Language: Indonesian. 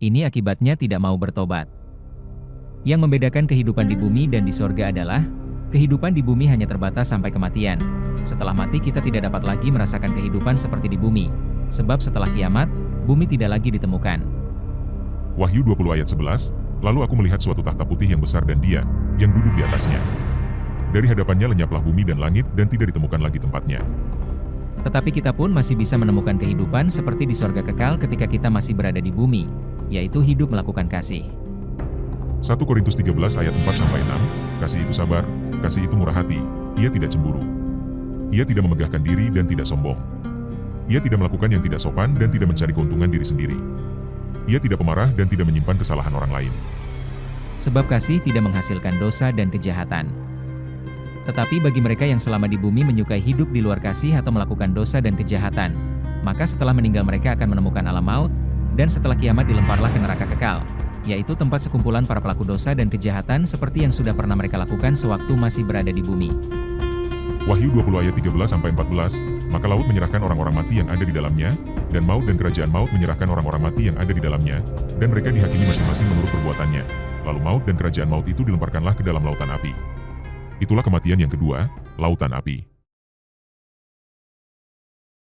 Ini akibatnya tidak mau bertobat. Yang membedakan kehidupan di bumi dan di sorga adalah, kehidupan di bumi hanya terbatas sampai kematian. Setelah mati kita tidak dapat lagi merasakan kehidupan seperti di bumi. Sebab setelah kiamat, bumi tidak lagi ditemukan. Wahyu 20 ayat 11, lalu aku melihat suatu takhta putih yang besar dan Dia, yang duduk di atasnya. Dari hadapannya lenyaplah bumi dan langit dan tidak ditemukan lagi tempatnya. Tetapi kita pun masih bisa menemukan kehidupan seperti di sorga kekal ketika kita masih berada di bumi, yaitu hidup melakukan kasih. 1 Korintus 13 ayat 4-6, kasih itu sabar, kasih itu murah hati, ia tidak cemburu. Ia tidak memegahkan diri dan tidak sombong. Ia tidak melakukan yang tidak sopan dan tidak mencari keuntungan diri sendiri. Ia tidak pemarah dan tidak menyimpan kesalahan orang lain. Sebab kasih tidak menghasilkan dosa dan kejahatan. Tetapi bagi mereka yang selama di bumi menyukai hidup di luar kasih atau melakukan dosa dan kejahatan, maka setelah meninggal mereka akan menemukan alam maut, dan setelah kiamat dilemparlah ke neraka kekal, yaitu tempat sekumpulan para pelaku dosa dan kejahatan seperti yang sudah pernah mereka lakukan sewaktu masih berada di bumi. Wahyu 20 ayat 13-14, maka laut menyerahkan orang-orang mati yang ada di dalamnya, dan maut dan kerajaan maut menyerahkan orang-orang mati yang ada di dalamnya, dan mereka dihakimi masing-masing menurut perbuatannya. Lalu maut dan kerajaan maut itu dilemparkanlah ke dalam lautan api. Itulah kematian yang kedua, lautan api.